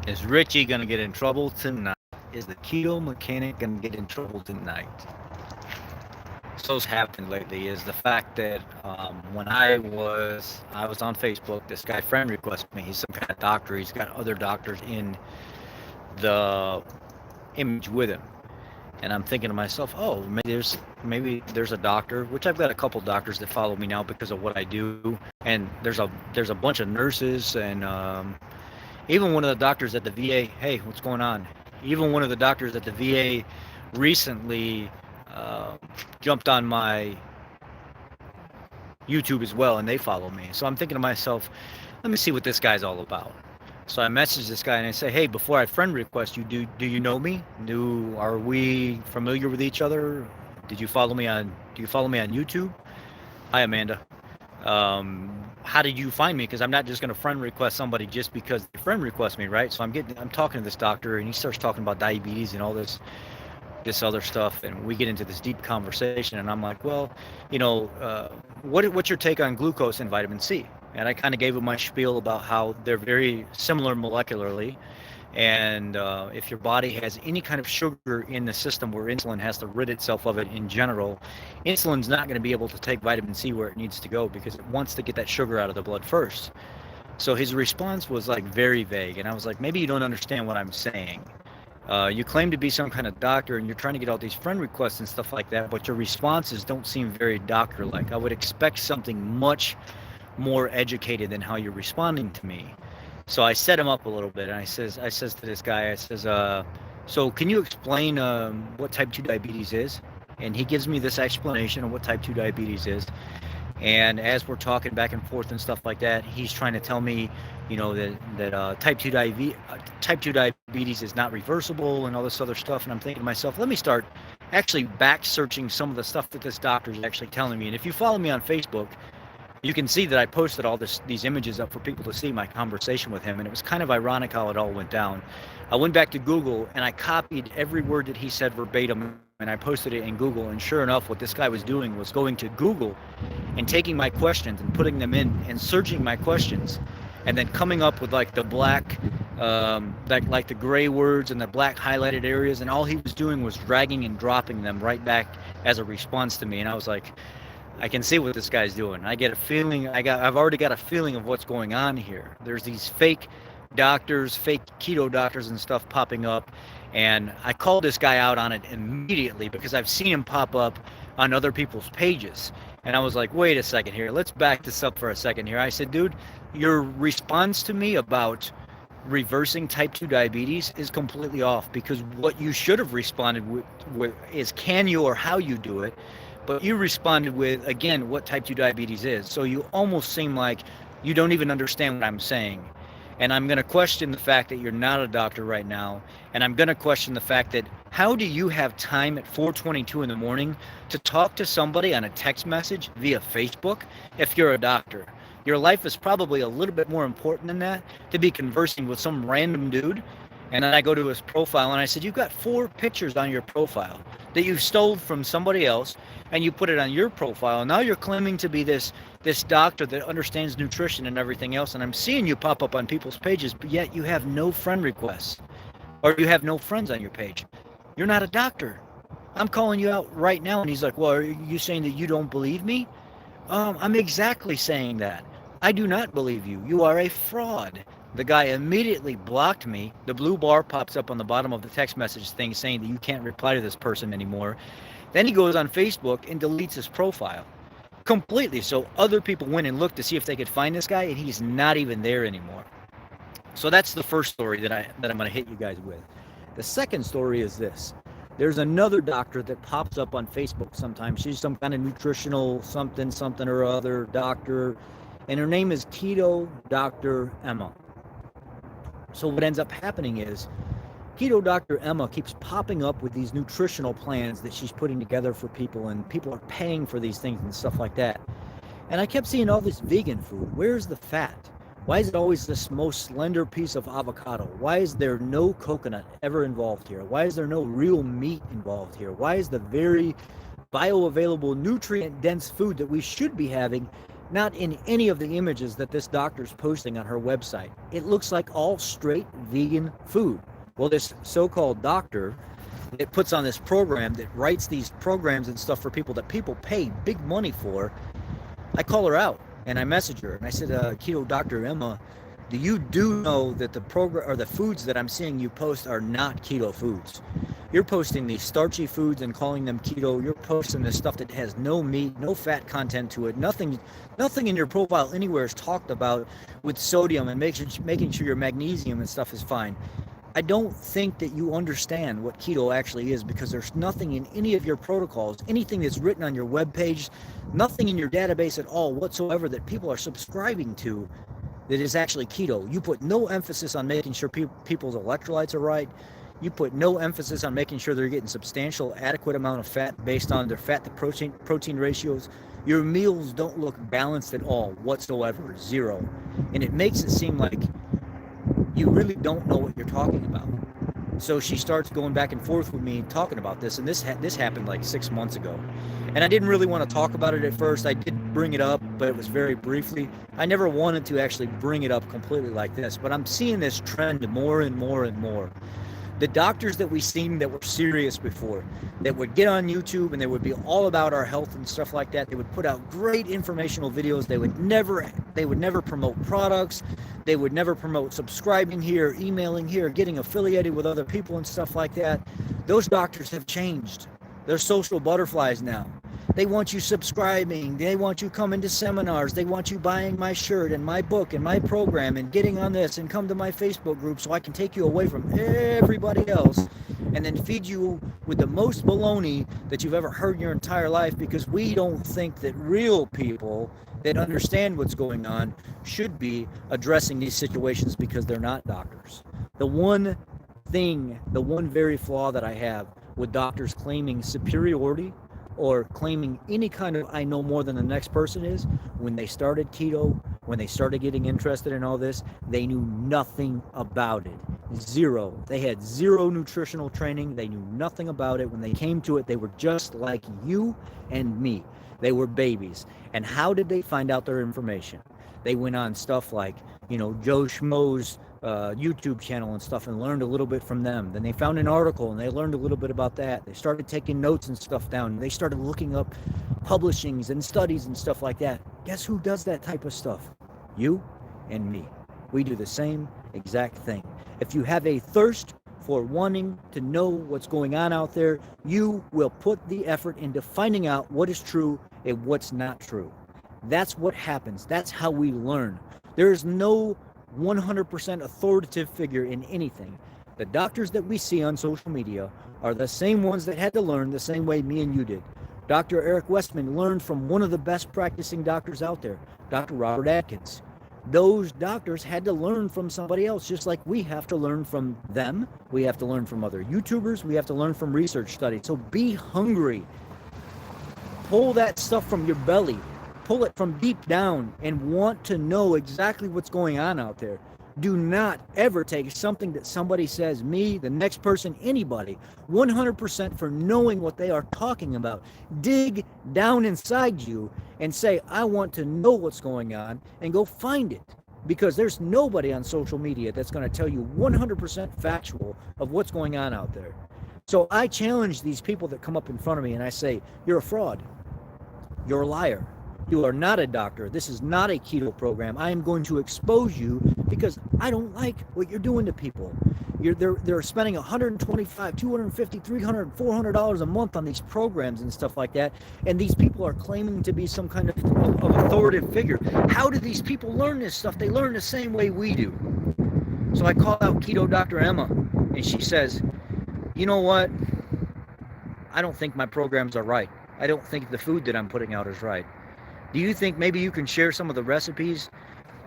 Is Richie gonna get in trouble tonight? Is the keto mechanic gonna get in trouble tonight? So's happened lately is the fact that when I was on Facebook, this guy friend requested me. He's some kind of doctor. He's got other doctors in the image with him, and I'm thinking to myself, oh, maybe there's a doctor, which I've got a couple doctors that follow me now because of what I do, and there's a bunch of nurses and even one of the doctors at the VA. Hey, what's going on? Even one of the doctors at the VA recently uh, jumped on my YouTube as well, and they follow me. So I'm thinking to myself, let me see what this guy's all about. So I message this guy and I say, hey, before I friend request you, do you know me? Are we familiar with each other? Do you follow me on YouTube? Hi, Amanda. How did you find me? Because I'm not just going to friend request somebody just because they friend request me, right? So I'm talking to this doctor, and he starts talking about diabetes and all this other stuff, and we get into this deep conversation, and I'm like, well, what's your take on glucose and vitamin C? And I kind of gave him my spiel about how they're very similar molecularly, and if your body has any kind of sugar in the system where insulin has to rid itself of it in general, insulin's not going to be able to take vitamin C where it needs to go because it wants to get that sugar out of the blood first. So his response was like very vague, and I was like, maybe you don't understand what I'm saying. You claim to be some kind of doctor and you're trying to get all these friend requests and stuff like that, but your responses don't seem very doctor-like. I would expect something much more educated than how you're responding to me. So I set him up a little bit, and I says to this guy, I says, so can you explain what type 2 diabetes is? And he gives me this explanation of what type 2 diabetes is. And as we're talking back and forth and stuff like that, he's trying to tell me, that type 2 diabetes is not reversible and all this other stuff. And I'm thinking to myself, let me start actually back searching some of the stuff that this doctor is actually telling me. And if you follow me on Facebook, you can see that I posted all these images up for people to see my conversation with him, and it was kind of ironic how it all went down. I went back to Google and I copied every word that he said verbatim, and I posted it in Google. And sure enough, what this guy was doing was going to Google and taking my questions and putting them in and searching my questions, and then coming up with like the black, like the gray words and the black highlighted areas, and all he was doing was dragging and dropping them right back as a response to me. And I was like, I can see what this guy's doing. I get a feeling, I've already got a feeling of what's going on here. There's these fake doctors, fake keto doctors and stuff popping up, and I called this guy out on it immediately because I've seen him pop up on other people's pages. And I was like, wait a second here, let's back this up for a second here. I said, dude, your response to me about reversing type 2 diabetes is completely off, because what you should have responded with is can you or how you do it. But you responded with, again, what type 2 diabetes is. So you almost seem like you don't even understand what I'm saying. And I'm going to question the fact that you're not a doctor right now. And I'm going to question the fact that how do you have time at 4:22 in the morning to talk to somebody on a text message via Facebook if you're a doctor? Your life is probably a little bit more important than that, to be conversing with some random dude. And then I go to his profile and I said, you've got 4 pictures on your profile that you stole from somebody else, and you put it on your profile. Now you're claiming to be this doctor that understands nutrition and everything else, and I'm seeing you pop up on people's pages, but yet you have no friend requests, or you have no friends on your page. You're not a doctor. I'm calling you out right now. And he's like, well, are you saying that you don't believe me? I'm exactly saying that. I do not believe you. You are a fraud. The guy immediately blocked me. The blue bar pops up on the bottom of the text message thing saying that you can't reply to this person anymore. Then he goes on Facebook and deletes his profile completely. So other people went and looked to see if they could find this guy, and he's not even there anymore. So that's the first story that I'm going to hit you guys with. The second story is this. There's another doctor that pops up on Facebook sometimes. She's some kind of nutritional something or other doctor, and her name is Keto Dr. Emma. So what ends up happening is Keto Dr. Emma keeps popping up with these nutritional plans that she's putting together for people, and people are paying for these things and stuff like that. And I kept seeing all this vegan food. Where's the fat? Why is it always this most slender piece of avocado? Why is there no coconut ever involved here? Why is there no real meat involved here? Why is the very bioavailable, nutrient-dense food that we should be having Not in any of the images that this doctor's posting on her website. It looks like all straight vegan food. Well, this so-called doctor that puts on this program, that writes these programs and stuff for people that people pay big money for, I call her out and I message her and I said, Keto Dr. Emma, do know that the program or the foods that I'm seeing you post are not keto foods? You're posting these starchy foods and calling them keto. You're posting this stuff that has no meat, no fat content to it. Nothing in your profile anywhere is talked about with sodium and making sure your magnesium and stuff is fine. I don't think that you understand what keto actually is, because there's nothing in any of your protocols, anything that's written on your webpage, nothing in your database at all whatsoever that people are subscribing to that is actually keto. You put no emphasis on making sure people's electrolytes are right. You put no emphasis on making sure they're getting substantial, adequate amount of fat based on their fat to protein ratios. Your meals don't look balanced at all whatsoever, zero. And it makes it seem like you really don't know what you're talking about. So she starts going back and forth with me talking about this, and this happened like 6 months ago. And I didn't really want to talk about it at first. I did bring it up, but it was very briefly. I never wanted to actually bring it up completely like this, but I'm seeing this trend more and more and more. The doctors that we seen that were serious before, that would get on YouTube and they would be all about our health and stuff like that. They would put out great informational videos. They would never promote products. They would never promote subscribing here, emailing here, getting affiliated with other people and stuff like that. Those doctors have changed. They're social butterflies now. They want you subscribing. They want you coming to seminars. They want you buying my shirt and my book and my program and getting on this and come to my Facebook group so I can take you away from everybody else and then feed you with the most baloney that you've ever heard in your entire life, because we don't think that real people that understand what's going on should be addressing these situations, because they're not doctors. The one very flaw that I have with doctors claiming superiority or claiming any kind of I know more than the next person is, when they started keto, when they started getting interested in all this, they knew nothing about it. Zero. They had zero nutritional training. They knew nothing about it. When they came to it, they were just like you and me. They were babies. And how did they find out their information? They went on stuff like, Joe Schmo's YouTube channel and stuff, and learned a little bit from them. Then they found an article and they learned a little bit about that. They started taking notes and stuff down. They started looking up publishings and studies and stuff like that. Guess who does that type of stuff? You and me. We do the same exact thing. If you have a thirst for wanting to know what's going on out there, you will put the effort into finding out what is true and what's not true. That's what happens. That's how we learn. There is no 100% authoritative figure in anything. The doctors that we see on social media are the same ones that had to learn the same way me and you did. Dr. Eric Westman learned from one of the best practicing doctors out there, Dr. Robert Atkins. Those doctors had to learn from somebody else, just like we have to learn from them. We have to learn from other YouTubers. We have to learn from research studies. So be hungry. Pull that stuff from your belly. Pull it from deep down and want to know exactly what's going on out there. Do not ever take something that somebody says, me, the next person, anybody, 100% for knowing what they are talking about. Dig down inside you and say, I want to know what's going on, and go find it. Because there's nobody on social media that's going to tell you 100% factual of what's going on out there. So I challenge these people that come up in front of me and I say, you're a fraud. You're a liar. You are not a doctor. This is not a keto program. I am going to expose you because I don't like what you're doing to people. They're spending $125, $250, $300, $400 a month on these programs and stuff like that, and these people are claiming to be some kind of authoritative figure. How do these people learn this stuff? They learn the same way we do. So I call out Keto Dr. Emma, and she says, you know what? I don't think my programs are right. I don't think the food that I'm putting out is right. Do you think maybe you can share some of the recipes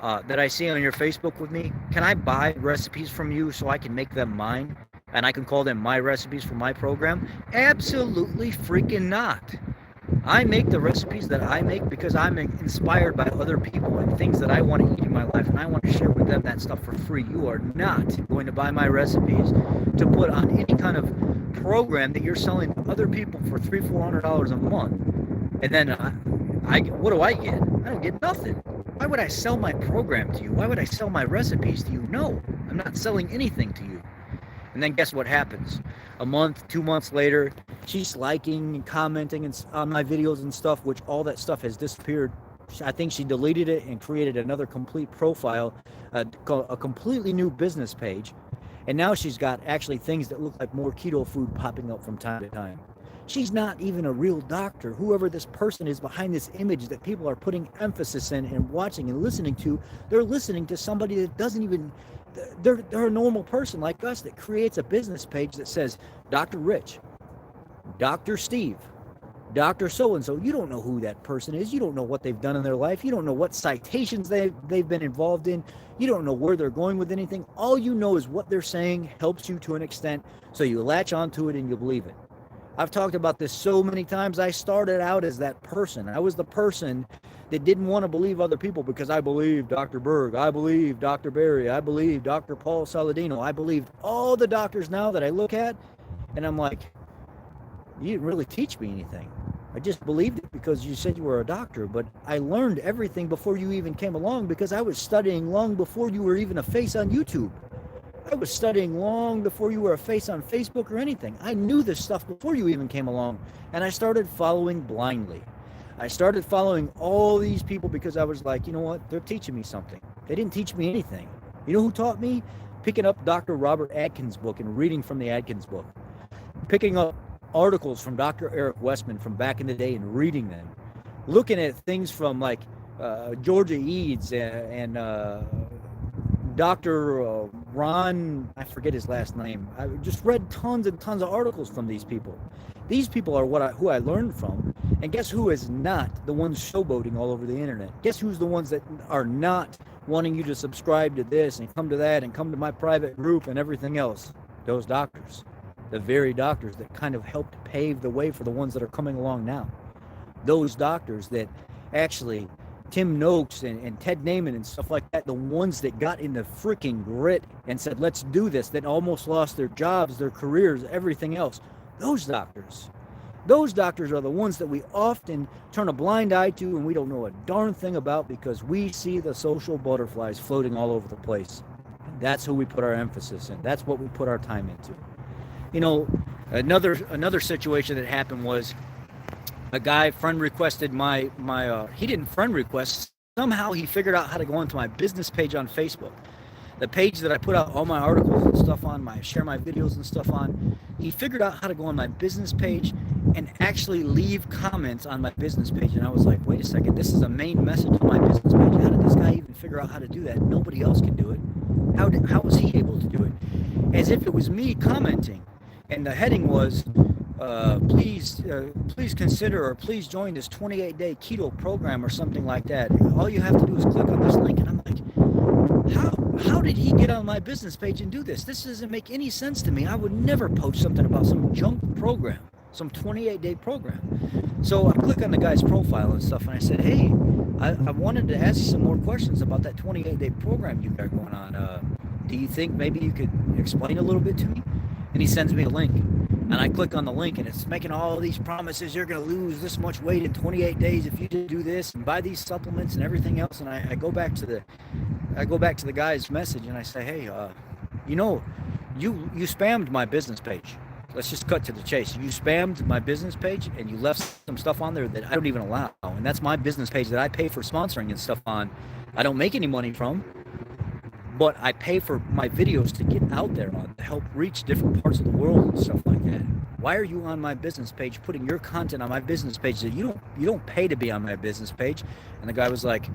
that I see on your Facebook with me? Can I buy recipes from you so I can make them mine? And I can call them my recipes for my program? Absolutely freaking not. I make the recipes that I make because I'm inspired by other people and things that I want to eat in my life, and I want to share with them that stuff for free. You are not going to buy my recipes to put on any kind of program that you're selling to other people for $300-$400 a month. And then What do I get? I don't get nothing. Why would I sell my program to you? Why would I sell my recipes to you? No, I'm not selling anything to you. And then guess what happens? A month, 2 months later, she's liking and commenting on my videos and stuff, which all that stuff has disappeared. I think she deleted it and created another complete profile, a completely new business page. And now she's got actually things that look like more keto food popping up from time to time. She's not even a real doctor. Whoever this person is behind this image that people are putting emphasis in and watching and listening to, they're listening to somebody that doesn't even, they're a normal person like us that creates a business page that says, Dr. Rich, Dr. Steve, Dr. So-and-so. You don't know who that person is. You don't know what they've done in their life. You don't know what citations they've been involved in. You don't know where they're going with anything. All you know is what they're saying helps you to an extent, so you latch onto it and you believe it. I've talked about this so many times. I started out as that person. I was the person that didn't want to believe other people because I believed Dr. Berg, I believed Dr. Barry, I believed Dr. Paul Saladino, I believed all the doctors now that I look at, and I'm like, you didn't really teach me anything. I just believed it because you said you were a doctor, but I learned everything before you even came along because I was studying long before you were even a face on YouTube. I was studying long before you were a face on Facebook or anything. I knew this stuff before you even came along, and I started following blindly. I started following all these people because I was like, you know what? They're teaching me something. They didn't teach me anything. You know who taught me? Picking up Dr. Robert Atkins' book and reading from the Atkins book. Picking up articles from Dr. Eric Westman from back in the day and reading them. Looking at things from like Georgia Eads and Dr. Ron, I forget his last name. I just read tons and tons of articles from these people. These people are who I learned from. And guess who is not the ones showboating all over the internet? Guess who's the ones that are not wanting you to subscribe to this and come to that and come to my private group and everything else? Those doctors. The very doctors that kind of helped pave the way for the ones that are coming along now. Those doctors that actually, Tim Noakes and Ted Naiman and stuff like that, the ones that got in the freaking grit and said, let's do this, that almost lost their jobs, their careers, everything else. Those doctors are the ones that we often turn a blind eye to and we don't know a darn thing about because we see the social butterflies floating all over the place. And that's who we put our emphasis in. That's what we put our time into. You know, another situation that happened was a guy friend requested he didn't friend request. Somehow he figured out how to go onto my business page on Facebook. The page that I put out all my articles and stuff on, share my videos and stuff on. He figured out how to go on my business page and actually leave comments on my business page. And I was like, wait a second, this is a main message on my business page. How did this guy even figure out how to do that? Nobody else can do it. How was he able to do it? As if it was me commenting. And the heading was, please consider or please join this 28-day keto program or something like that. All you have to do is click on this link. And I'm like, how did he get on my business page and do this? This doesn't make any sense to me. I would never post something about some junk program, some 28-day program. So I click on the guy's profile and stuff, and I said, hey, I wanted to ask you some more questions about that 28-day program you got going on. Do you think maybe you could explain a little bit to me? And he sends me a link. And I click on the link, and it's making all these promises. You're going to lose this much weight in 28 days if you do this and buy these supplements and everything else. And I go back to the guy's message, and I say, hey, you spammed my business page. Let's just cut to the chase. You spammed my business page, and you left some stuff on there that I don't even allow. And that's my business page that I pay for sponsoring and stuff on. I don't make any money from. But I pay for my videos to get out there on to help reach different parts of the world and stuff like that. Why are you on my business page putting your content on my business page that you don't pay to be on my business page? And the guy was like,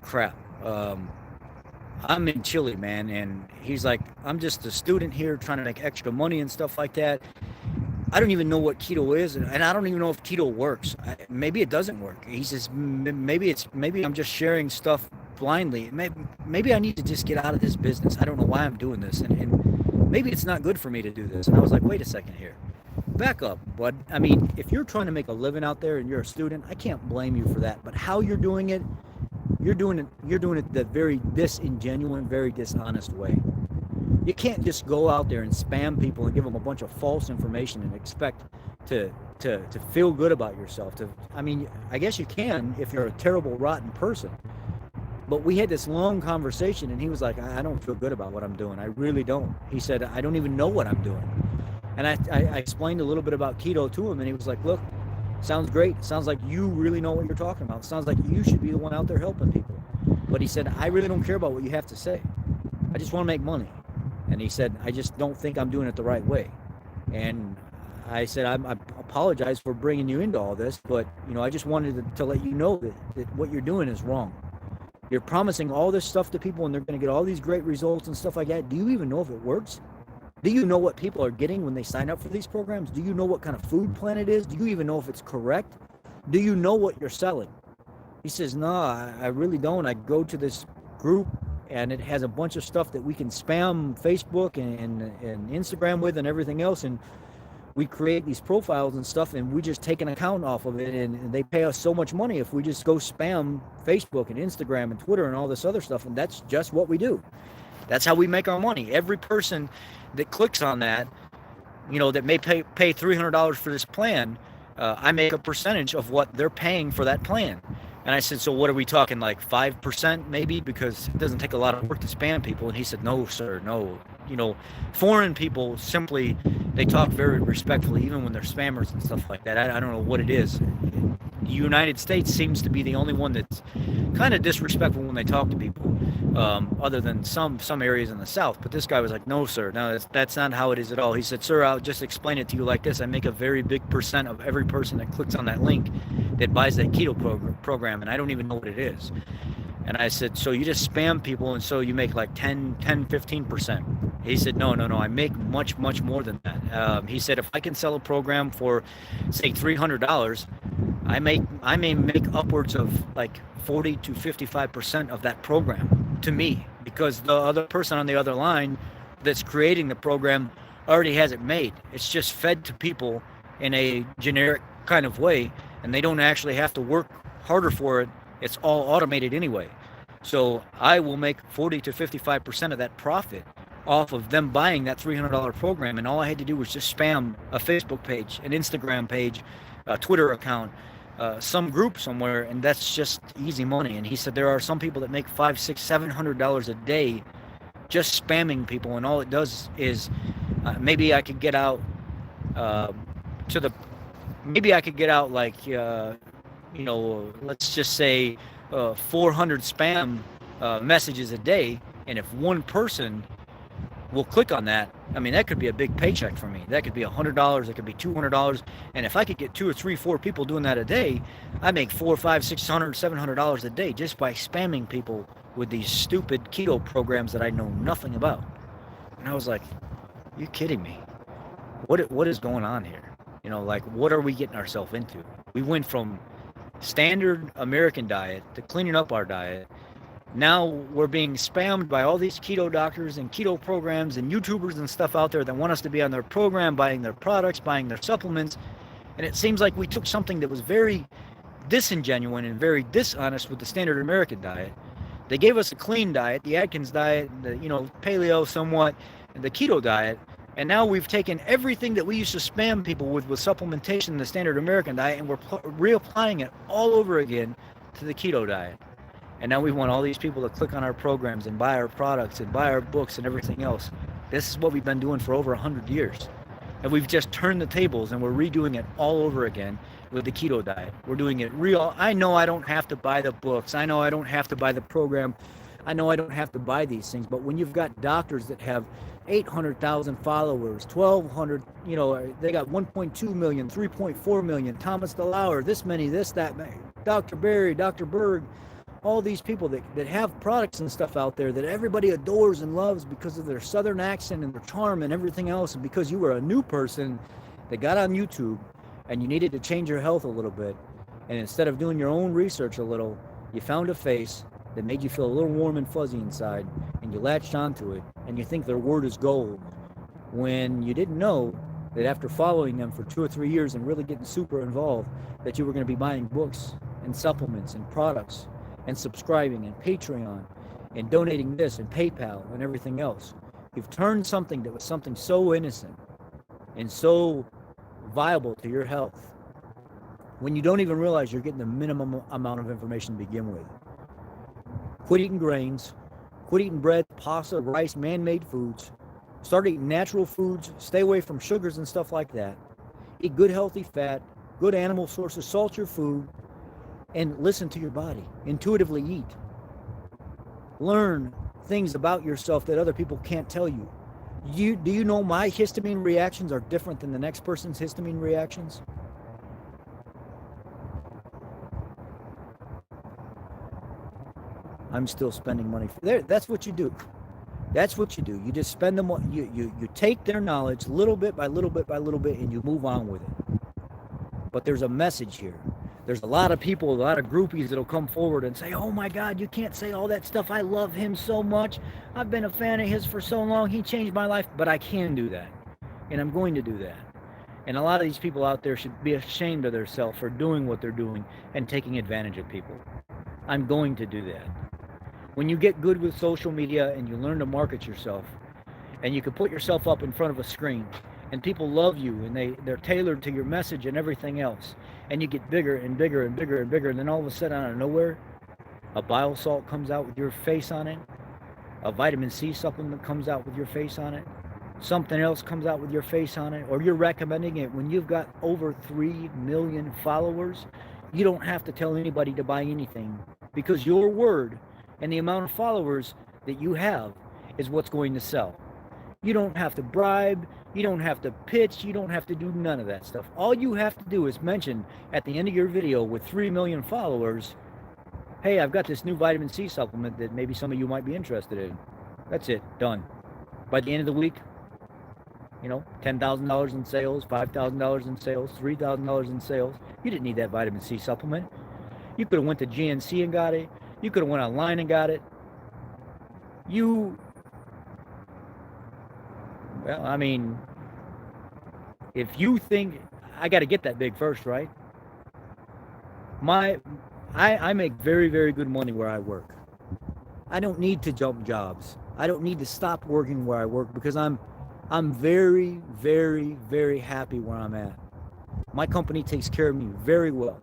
crap, I'm in Chile, man. And he's like, I'm just a student here trying to make extra money and stuff like that. I don't even know what keto is, and I don't even know if keto works. Maybe it doesn't work. He says, maybe I'm just sharing stuff blindly. Maybe I need to just get out of this business. I don't know why I'm doing this, and maybe it's not good for me to do this. And I was like, wait a second here. Back up, bud. I mean, if you're trying to make a living out there and you're a student, I can't blame you for that. But how you're doing it, you're doing it the very disingenuine, very dishonest way. You can't just go out there and spam people and give them a bunch of false information and expect to to feel good about yourself. I mean, I guess you can if you're a terrible, rotten person. But we had this long conversation, and he was like, I don't feel good about what I'm doing. I really don't. He said, I don't even know what I'm doing. And I explained a little bit about keto to him, and he was like, look, sounds great. Sounds like you really know what you're talking about. Sounds like you should be the one out there helping people. But he said, I really don't care about what you have to say. I just want to make money. And he said, I just don't think I'm doing it the right way. And I said, I apologize for bringing you into all this, but I just wanted to let you know that what you're doing is wrong. You're promising all this stuff to people and they're going to get all these great results and stuff like that. Do you even know if it works? Do you know what people are getting when they sign up for these programs? Do you know what kind of food plan it is? Do you even know if it's correct? Do you know what you're selling? He says, no, I really don't. I go to this group and it has a bunch of stuff that we can spam Facebook and Instagram with and everything else. And we create these profiles and stuff, and we just take an account off of it, and they pay us so much money if we just go spam Facebook and Instagram and Twitter and all this other stuff, and that's just what we do. That's how we make our money. Every person that clicks on that, that may pay $300 for this plan, I make a percentage of what they're paying for that plan. And I said, so what are we talking, like 5% maybe? Because it doesn't take a lot of work to spam people. And he said, no, sir, no. Foreign people simply, they talk very respectfully, even when they're spammers and stuff like that. I don't know what it is. The United States seems to be the only one that's kind of disrespectful when they talk to people, other than some areas in the South. But this guy was like, no, sir, no, that's not how it is at all. He said, sir, I'll just explain it to you like this. I make a very big percent of every person that clicks on that link that buys that keto program, and I don't even know what it is. And I said, so you just spam people, and so you make like 15%. He said, no, I make much, much more than that. He said, if I can sell a program for, say, $300, I may make upwards of like 40 to 55% of that program to me, because the other person on the other line that's creating the program already has it made. It's just fed to people in a generic kind of way, and they don't actually have to work harder for it. It's all automated anyway. So I will make 40 to 55% of that profit off of them buying that $300 program. And all I had to do was just spam a Facebook page, an Instagram page, a Twitter account, some group somewhere, and that's just easy money. And he said there are some people that make $500, $600, $700 a day just spamming people, and all it does is maybe I could get out like let's just say 400 spam messages a day, and if one person will click on that, I mean, that could be a big paycheck for me. That could be $100, that could be $200, and if I could get 2 or 3, 4 people doing that a day, I make $400, $500, $600, $700 a day just by spamming people with these stupid keto programs that I know nothing about. And I was like, are you kidding me? What is going on here? What are we getting ourselves into? We went from standard American diet to cleaning up our diet. Now we're being spammed by all these keto doctors and keto programs and YouTubers and stuff out there that want us to be on their program, buying their products, buying their supplements. And it seems like we took something that was very disingenuous and very dishonest with the standard American diet. They gave us a clean diet, the Atkins diet, the paleo somewhat, and the keto diet. And now we've taken everything that we used to spam people with supplementation in the standard American diet, and we're reapplying it all over again to the keto diet. And now we want all these people to click on our programs and buy our products and buy our books and everything else. This is what we've been doing for over 100 years. And we've just turned the tables, and we're redoing it all over again with the keto diet. We're doing it real. I know I don't have to buy the books. I know I don't have to buy the program. I know I don't have to buy these things. But when you've got doctors that have 800,000 followers, 1,200, they got 1.2 million, 3.4 million, Thomas DeLauer, this many, this, that, Dr. Berry, Dr. Berg, all these people that have products and stuff out there that everybody adores and loves because of their southern accent and their charm and everything else, and because you were a new person that got on YouTube and you needed to change your health a little bit, and instead of doing your own research a little, you found a face that made you feel a little warm and fuzzy inside, and you latched onto it, and you think their word is gold, when you didn't know that after following them for 2 or 3 years and really getting super involved, that you were going to be buying books and supplements and products and subscribing and Patreon and donating this and PayPal and everything else. You've turned something that was something so innocent and so viable to your health when you don't even realize you're getting the minimum amount of information to begin with. Quit eating grains, quit eating bread, pasta, rice, man-made foods. Start eating natural foods, stay away from sugars and stuff like that. Eat good healthy fat, good animal sources, salt your food, and listen to your body. Intuitively eat. Learn things about yourself that other people can't tell you. Do you know my histamine reactions are different than the next person's histamine reactions? I'm still spending money. That's what you do. That's what you do. You just spend them. You take their knowledge little bit by little bit by little bit, and you move on with it. But there's a message here. There's a lot of people, a lot of groupies that'll come forward and say, "Oh my God, you can't say all that stuff. I love him so much. I've been a fan of his for so long. He changed my life." But I can do that, and I'm going to do that. And a lot of these people out there should be ashamed of themselves for doing what they're doing and taking advantage of people. I'm going to do that. When you get good with social media and you learn to market yourself, and you can put yourself up in front of a screen, and people love you, and they're tailored to your message and everything else, and you get bigger and bigger and bigger and bigger, and then all of a sudden out of nowhere, a bile salt comes out with your face on it, a vitamin C supplement comes out with your face on it, something else comes out with your face on it, or you're recommending it. When you've got over 3 million followers, you don't have to tell anybody to buy anything, because your word and the amount of followers that you have is what's going to sell. You don't have to bribe, you don't have to pitch, you don't have to do none of that stuff. All you have to do is mention at the end of your video with 3 million followers, "Hey, I've got this new vitamin C supplement that maybe some of you might be interested in." That's it, done. By the end of the week, $10,000 in sales, $5,000 in sales, $3,000 in sales. You didn't need that vitamin C supplement. You could have went to GNC and got it. You could have went online and got it. If you think I got to get that big first, right? I make very, very good money where I work. I don't need to jump jobs. I don't need to stop working where I work because I'm very, very, very happy where I'm at. My company takes care of me very well.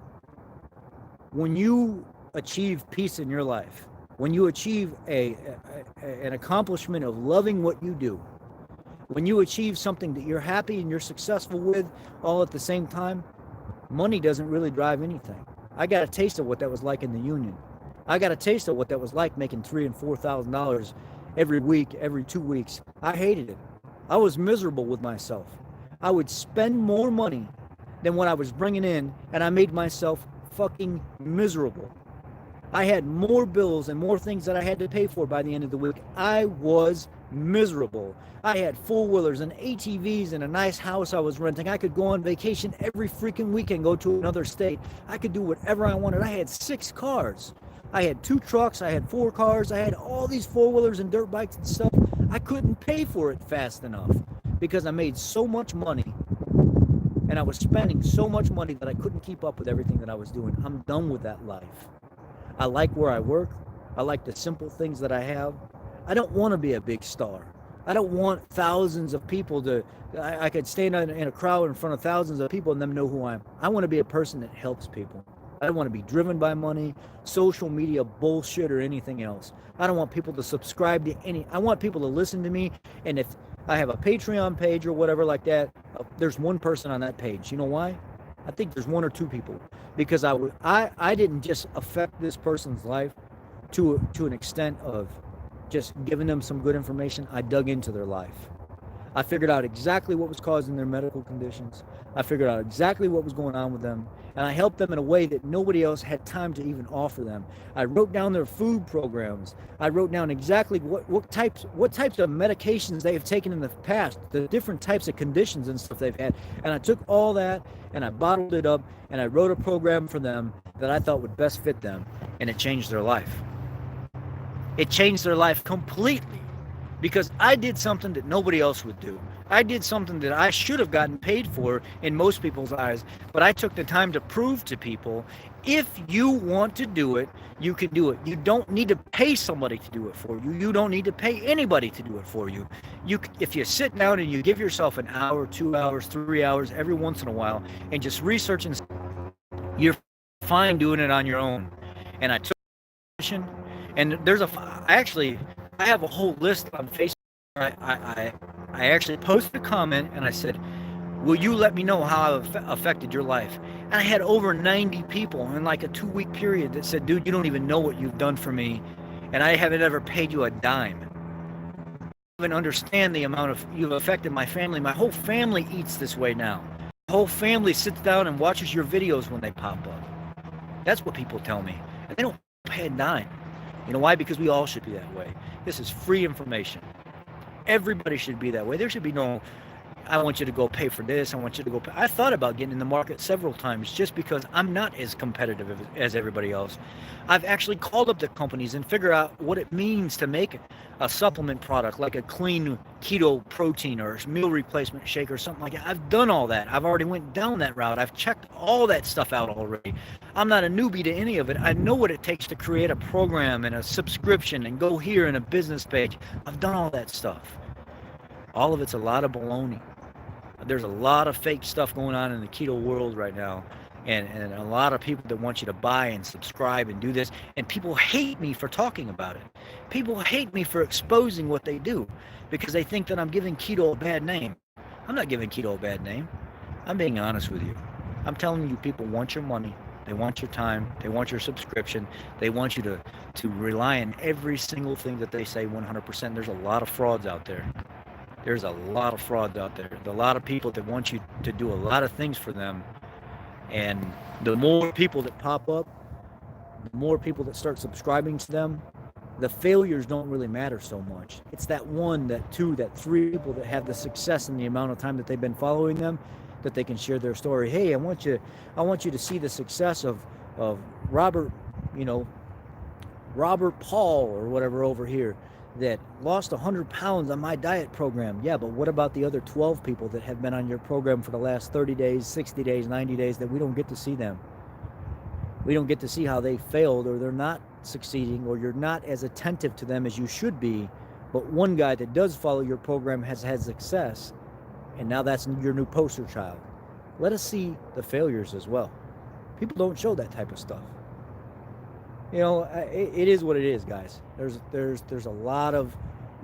When you achieve peace in your life, when you achieve an accomplishment of loving what you do, when you achieve something that you're happy and you're successful with all at the same time, money doesn't really drive anything. I got a taste of what that was like in the union. I got a taste of what that was like making $3,000 and $4,000 every week, every 2 weeks. I hated it. I was miserable with myself. I would spend more money than what I was bringing in, and I made myself fucking miserable. I had more bills and more things that I had to pay for by the end of the week. I was miserable. I had four-wheelers and ATVs and a nice house I was renting. I could go on vacation every freaking weekend, go to another state. I could do whatever I wanted. I had 6 cars. I had 2 trucks. I had 4 cars. I had all these four-wheelers and dirt bikes and stuff. I couldn't pay for it fast enough because I made so much money and I was spending so much money that I couldn't keep up with everything that I was doing. I'm done with that life. I like where I work. I like the simple things that I have. I don't want to be a big star. I don't want thousands of people I could stand in a crowd in front of thousands of people and them know who I am. I want to be a person that helps people. I don't want to be driven by money, social media bullshit, or anything else. I don't want people to subscribe to I want people to listen to me, and if I have a Patreon page or whatever like that, there's one person on that page. You know why? I think there's 1 or 2 people, because I didn't just affect this person's life to an extent of just giving them some good information. I dug into their life. I figured out exactly what was causing their medical conditions. I figured out exactly what was going on with them, and I helped them in a way that nobody else had time to even offer them. I wrote down their food programs. I wrote down exactly what types of medications they have taken in the past, the different types of conditions and stuff they've had. And I took all that and I bottled it up and I wrote a program for them that I thought would best fit them, and it changed their life. It changed their life completely, because I did something that nobody else would do. I did something that I should have gotten paid for in most people's eyes, but I took the time to prove to people, if you want to do it, you can do it. You don't need to pay somebody to do it for you. You don't need to pay anybody to do it for you. If you sit down and you give yourself an hour, 2 hours, 3 hours every once in a while and just research, and you're fine doing it on your own. And I took and I have a whole list on Facebook. I actually posted a comment and I said, will you let me know how I've affected your life? And I had over 90 people in like a 2-week period that said, dude, you don't even know what you've done for me, and I haven't ever paid you a dime. You even understand the amount of you've affected my family. My whole family eats this way now. The whole family sits down and watches your videos when they pop up. That's what people tell me. And they don't pay a dime. You know why? Because we all should be that way. This is free information. Everybody should be that way. There should be no, I want you to go pay for this. I want you to go pay. I thought about getting in the market several times just because I'm not as competitive as everybody else. I've actually called up the companies and figure out what it means to make a supplement product like a clean keto protein or meal replacement shake or something like that. I've done all that. I've already went down that route. I've checked all that stuff out already. I'm not a newbie to any of it. I know what it takes to create a program and a subscription and go here and a business page. I've done all that stuff. All of it's a lot of baloney. There's a lot of fake stuff going on in the keto world right now, and a lot of people that want you to buy and subscribe and do this, and people hate me for talking about it. People hate me for exposing what they do because they think that I'm giving keto a bad name. I'm not giving keto a bad name. I'm being honest with you. I'm telling you, people want your money. They want your time. They want your subscription. They want you to rely on every single thing that they say 100%. There's a lot of frauds out there. There's a lot of frauds out there. There's a lot of people that want you to do a lot of things for them. And the more people that pop up, the more people that start subscribing to them, the failures don't really matter so much. It's that 1, that 2, that 3 people that have the success in the amount of time that they've been following them, that they can share their story. Hey, I want you to see the success of Robert, Robert Paul or whatever over here, that lost 100 pounds on my diet program. Yeah, but what about the other 12 people that have been on your program for the last 30 days, 60 days, 90 days that we don't get to see them? We don't get to see how they failed, or they're not succeeding, or you're not as attentive to them as you should be. But one guy that does follow your program has had success, and now that's your new poster child. Let us see the failures as well. People don't show that type of stuff. It is what it is, guys. There's a lot of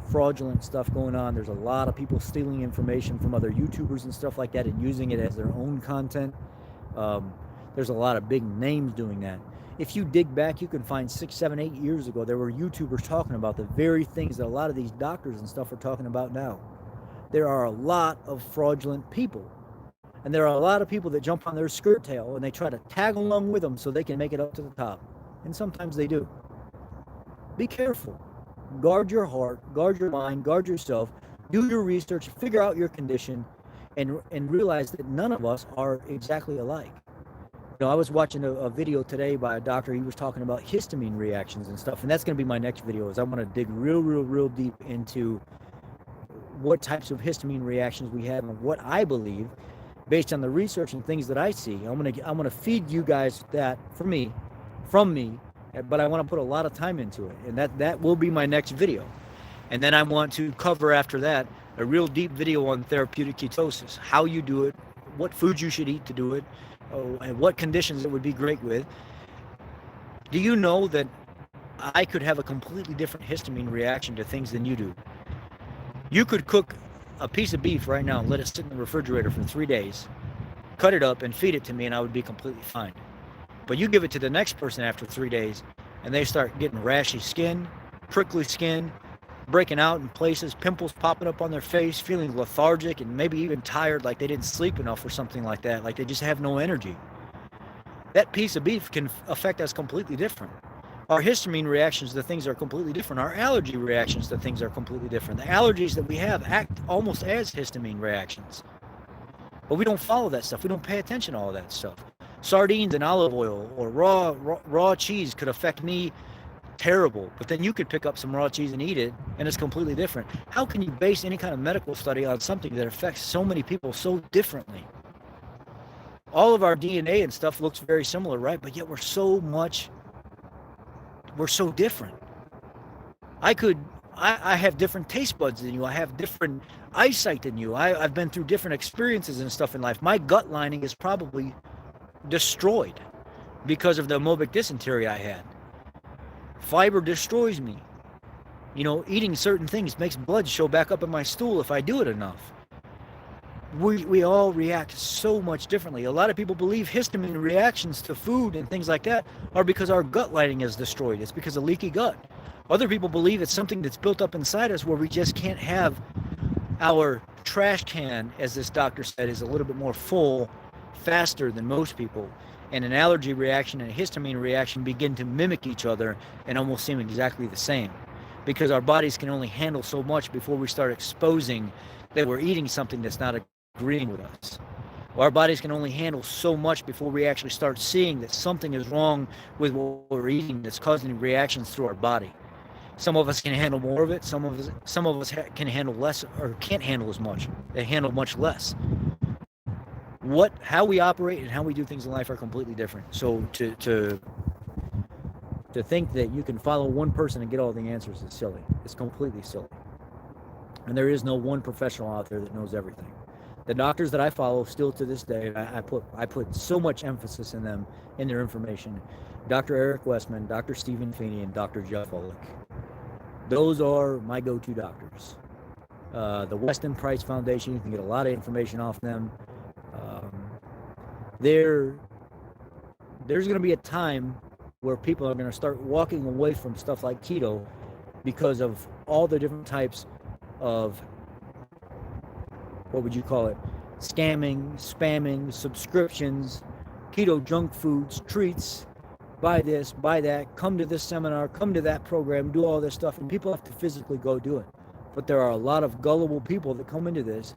fraudulent stuff going on. There's a lot of people stealing information from other YouTubers and stuff like that and using it as their own content. There's a lot of big names doing that. If you dig back, you can find 6, 7, 8 years ago, there were YouTubers talking about the very things that a lot of these doctors and stuff are talking about now. There are a lot of fraudulent people. And there are a lot of people that jump on their skirt tail and they try to tag along with them so they can make it up to the top. And sometimes they do. Be careful. Guard your heart, guard your mind, guard yourself, do your research, figure out your condition, and realize that none of us are exactly alike. I was watching a video today by a doctor. He was talking about histamine reactions and stuff, and that's going to be my next video, is I'm going to dig real deep into what types of histamine reactions we have and what I believe based on the research and things that I see. I'm going to feed you guys that from me, but I want to put a lot of time into it, and that will be my next video. And then I want to cover after that a real deep video on therapeutic ketosis, how you do it, what foods you should eat to do it, and what conditions it would be great with. Do you know that I could have a completely different histamine reaction to things than you do? You could cook a piece of beef right now and let it sit in the refrigerator for 3 days, cut it up and feed it to me, and I would be completely fine. But you give it to the next person after 3 days, and they start getting rashy skin, prickly skin, breaking out in places, pimples popping up on their face, feeling lethargic and maybe even tired, like they didn't sleep enough or something like that, like they just have no energy. That piece of beef can affect us completely different. Our histamine reactions to things are completely different. Our allergy reactions to things are completely different. The allergies that we have act almost as histamine reactions. But we don't follow that stuff. We don't pay attention to all that stuff. Sardines and olive oil or raw cheese could affect me terrible, but then you could pick up some raw cheese and eat it, and it's completely different. How can you base any kind of medical study on something that affects so many people so differently? All of our DNA and stuff looks very similar, right? But yet we're so different. I have different taste buds than you. I have different eyesight than you. I've been through different experiences and stuff in life. My gut lining is probably destroyed because of the amoebic dysentery I had. Fiber destroys me. You know, eating certain things makes blood show back up in my stool if I do it enough. We all react so much differently. A lot of people believe histamine reactions to food and things like that are because our gut lining is destroyed. It's because of leaky gut. Other people believe it's something that's built up inside us where we just can't have our trash can, as this doctor said, is a little bit more full faster than most people. And an allergy reaction and a histamine reaction begin to mimic each other and almost seem exactly the same. Because our bodies can only handle so much before we start exposing that we're eating something that's not agreeing with us. Our bodies can only handle so much before we actually start seeing that something is wrong with what we're eating that's causing reactions through our body. Some of us can handle more of it. Some of us can handle less, or can't handle as much. They handle much less. How we operate and how we do things in life are completely different. So to think that you can follow one person and get all the answers is silly. It's completely silly. And there is no one professional out there that knows everything. The doctors that I follow still to this day, I put so much emphasis in them, in their information. Dr. Eric Westman, Dr. Stephen Feeney, and Dr. Jeff Olick. Those are my go-to doctors. The Weston Price Foundation, you can get a lot of information off them. There's going to be a time where people are going to start walking away from stuff like keto because of all the different types of, what would you call it, scamming, spamming, subscriptions, keto junk foods, treats, buy this, buy that, come to this seminar, come to that program, do all this stuff, and people have to physically go do it. But there are a lot of gullible people that come into this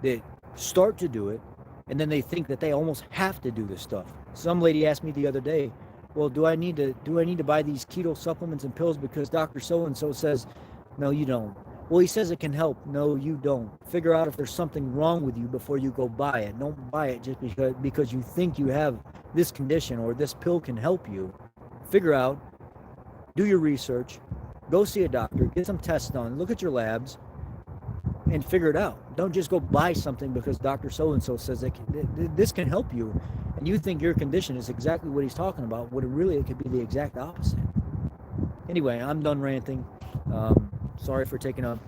that start to do it, and then they think that they almost have to do this stuff. Some lady asked me the other day, well, do I need to buy these keto supplements and pills because Dr. So-and-so says, no, you don't. Well, he says it can help. No, you don't. Figure out if there's something wrong with you before you go buy it. Don't buy it just because you think you have this condition or this pill can help you. Figure out, do your research, go see a doctor, get some tests done, look at your labs, and figure it out. Don't just go buy something because Dr. So-and-so says this can help you, and you think your condition is exactly what he's talking about, when it could be the exact opposite. Anyway, I'm done ranting. Sorry for taking up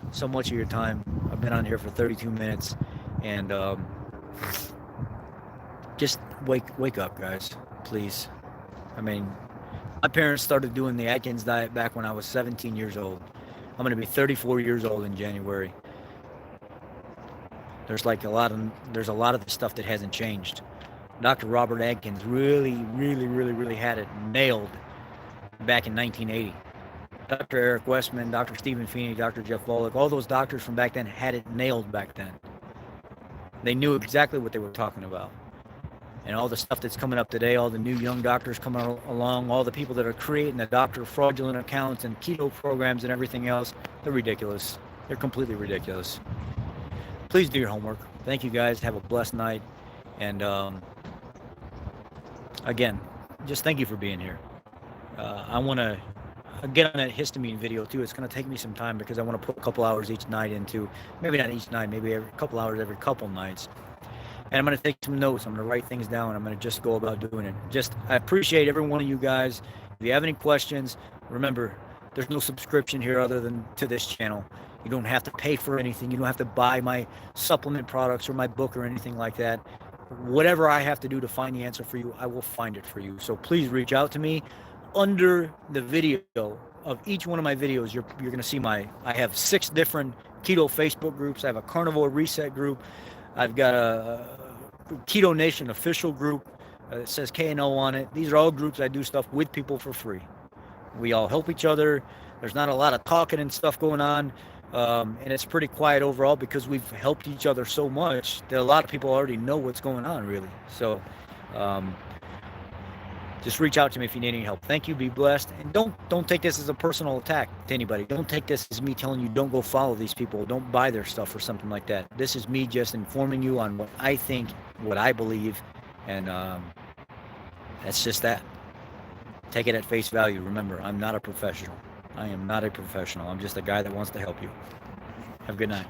so much of your time. I've been on here for 32 minutes, and just wake up, guys, please. I mean, my parents started doing the Atkins diet back when I was 17 years old. I'm going to be 34 years old in January. There's a lot of the stuff that hasn't changed. Dr. Robert Atkins really had it nailed back in 1980. Dr. Eric Westman, Dr. Stephen Feeney, Dr. Jeff Volek, all those doctors from back then had it nailed back then. They knew exactly what they were talking about. And all the stuff that's coming up today, all the new young doctors coming along, all the people that are creating the doctor fraudulent accounts and keto programs and everything else, they're ridiculous. They're completely ridiculous. Please do your homework. Thank you, guys. Have a blessed night. And again, just thank you for being here. I want to get on that histamine video too. It's going to take me some time because I want to put a couple hours each night into, maybe not each night, maybe every couple hours every couple nights. And I'm going to take some notes. I'm going to write things down. I'm going to just go about doing it. I appreciate every one of you guys. If you have any questions, remember, there's no subscription here other than to this channel. You don't have to pay for anything. You don't have to buy my supplement products or my book or anything like that. Whatever I have to do to find the answer for you, I will find it for you. So please reach out to me. Under the video of each one of my videos, you're going to see I have 6 different keto Facebook groups. I have a carnivore reset group. I've got a Keto Nation official group that says K&O on it. These are all groups I do stuff with people for free. We all help each other. There's not a lot of talking and stuff going on. And it's pretty quiet overall because we've helped each other so much that a lot of people already know what's going on, really. So Just reach out to me if you need any help. Thank you. Be blessed. And don't take this as a personal attack to anybody. Don't take this as me telling you don't go follow these people. Don't buy their stuff or something like that. This is me just informing you on what I think, what I believe, and that's just that. Take it at face value. Remember, I'm not a professional. I am not a professional. I'm just a guy that wants to help you. Have a good night.